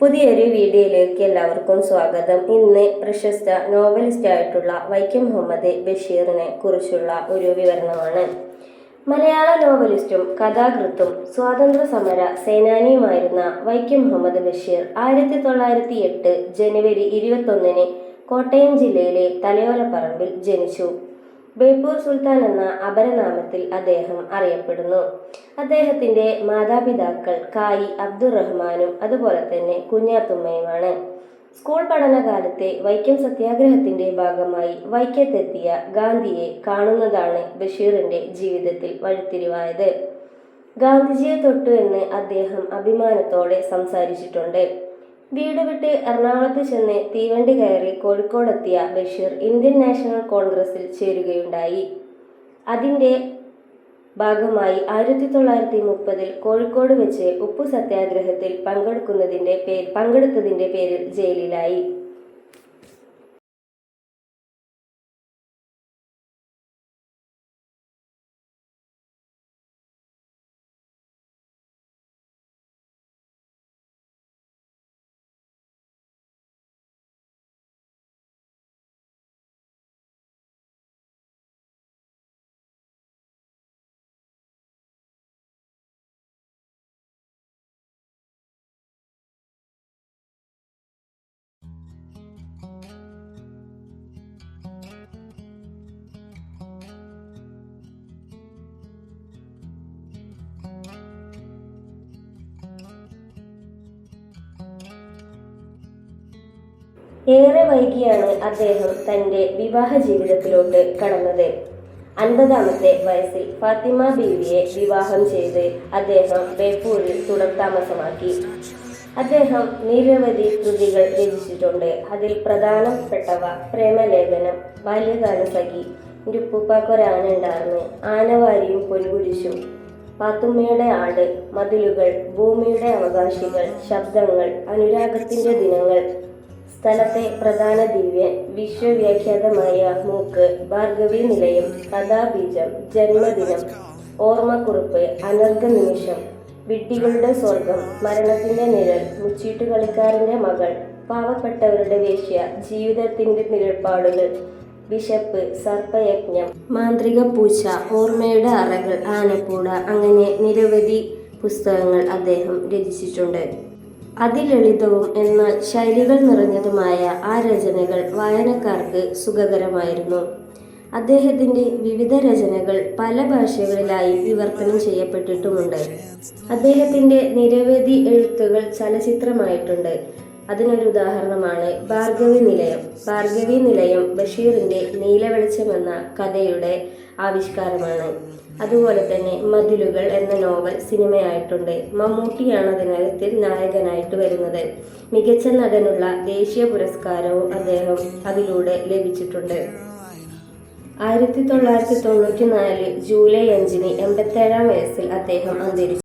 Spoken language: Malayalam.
പുതിയൊരു വീഡിയോയിലേക്ക് എല്ലാവർക്കും സ്വാഗതം. ഇന്ന് പ്രശസ്ത നോവലിസ്റ്റായിട്ടുള്ള വൈക്കം മുഹമ്മദ് ബഷീറിനെ കുറിച്ചുള്ള ഒരു വിവരണമാണ്. മലയാള നോവലിസ്റ്റും കഥാകൃത്തും സ്വാതന്ത്ര്യ സമര സേനാനിയുമായിരുന്ന വൈക്കം മുഹമ്മദ് ബഷീർ 1908 ജനുവരി 21 കോട്ടയം ജില്ലയിലെ തലയോലപ്പറമ്പിൽ ജനിച്ചു. ബേപ്പൂർ സുൽത്താൻ എന്ന അപരനാമത്തിൽ അദ്ദേഹം അറിയപ്പെടുന്നു. അദ്ദേഹത്തിന്റെ മാതാപിതാക്കൾ കായി അബ്ദുറഹ്മാനും അതുപോലെ തന്നെ കുഞ്ഞാത്തുമ്മയുമാണ്. സ്കൂൾ പഠനകാലത്തെ വൈക്കം സത്യാഗ്രഹത്തിന്റെ ഭാഗമായി വൈക്കത്തെത്തിയ ഗാന്ധിയെ കാണുന്നതാണ് ബഷീറിന്റെ ജീവിതത്തിൽ വഴിത്തിരിവായത്. ഗാന്ധിജിയെ തൊട്ടു എന്ന് അദ്ദേഹം അഭിമാനത്തോടെ സംസാരിച്ചിട്ടുണ്ട്. വീട് വിട്ട് എറണാകുളത്ത് ചെന്ന് തീവണ്ടി കയറി കോഴിക്കോടെത്തിയ ബഷീർ ഇന്ത്യൻ നാഷണൽ കോൺഗ്രസിൽ ചേരുകയുണ്ടായി. അതിന്റെ ഭാഗമായി 1930 കോഴിക്കോട് വെച്ച് ഉപ്പു സത്യാഗ്രഹത്തിൽ പങ്കെടുത്തതിന്റെ പേരിൽ ജയിലിലായി. ഏറെ വൈകിയാണ് അദ്ദേഹം തന്റെ വിവാഹ ജീവിതത്തിലോട്ട് കടന്നത്. 50-ാമത്തെ വയസ്സിൽ ഫാത്തിമ ബീവിയെ വിവാഹം ചെയ്ത് അദ്ദേഹം ബേപ്പൂരിൽ തുടർതാമസമാക്കി. അദ്ദേഹം നിരവധി കൃതികൾ രചിച്ചിട്ടുണ്ട്. അതിൽ പ്രധാനപ്പെട്ടവ പ്രേമലേഖനം, ബാല്യകാലസഖി, ഉപ്പൂപ്പാക്കൊരാന ഉണ്ടാർന്ന്, ആനവാരിയും പൊൻകുരിശും, പാത്തുമ്മയുടെ ആട്, മതിലുകൾ, ഭൂമിയുടെ അവകാശികൾ, ശബ്ദങ്ങൾ, അനുരാഗത്തിന്റെ ദിനങ്ങൾ, സ്ഥലത്തെ പ്രധാന ദിവ്യൻ, വിശ്വവ്യാഖ്യാതമായ മൂക്ക്, ഭാർഗവി നിലയം, കഥാബീജം, ജന്മദിനം, ഓർമ്മക്കുറിപ്പ്, അനർഘ നിമിഷം, വിഡ്ഢികളുടെ സ്വർഗം, മരണത്തിന്റെ നിഴൽ, മുച്ചീട്ടുകളിക്കാരന്റെ മകൾ, പാവപ്പെട്ടവരുടെ വേശ്യ, ജീവിതത്തിന്റെ നിഴൽപ്പാടുകൾ, വിശപ്പ്, സർപ്പയജ്ഞം, മാന്ത്രിക പൂച്ച, ഓർമ്മയുടെ അറകൾ, ആനപ്പൂട, അങ്ങനെ നിരവധി പുസ്തകങ്ങൾ അദ്ദേഹം രചിച്ചിട്ടുണ്ട്. അതിലളിതവും എന്നാൽ ശൈലികൾ നിറഞ്ഞതുമായ ആ രചനകൾ വായനക്കാർക്ക് സുഖകരമായിരുന്നു. അദ്ദേഹത്തിന്റെ വിവിധ രചനകൾ പല ഭാഷകളിലായി വിവർത്തനം ചെയ്യപ്പെട്ടിട്ടുമുണ്ട്. അദ്ദേഹത്തിന്റെ നിരവധി എഴുത്തുകൾ ചലച്ചിത്രമായിട്ടുണ്ട്. അതിനൊരു ഉദാഹരണമാണ് ഭാർഗവി നിലയം. ഭാർഗവി നിലയം ബഷീറിന്റെ നീലവെളിച്ചം എന്ന കഥയുടെ ആവിഷ്കാരമാണ്. അതുപോലെ തന്നെ മതിലുകൾ എന്ന നോവൽ സിനിമയായിട്ടുണ്ട്. മമ്മൂട്ടിയാണ് അതിനകത്തിൽ നായകനായിട്ട് വരുന്നത്. മികച്ച നടനുള്ള ദേശീയ പുരസ്കാരവും അദ്ദേഹം അതിലൂടെ ലഭിച്ചിട്ടുണ്ട്. 1994 ജൂലൈ 5 87-ാം വയസ്സിൽ അദ്ദേഹം അന്തരിച്ചു.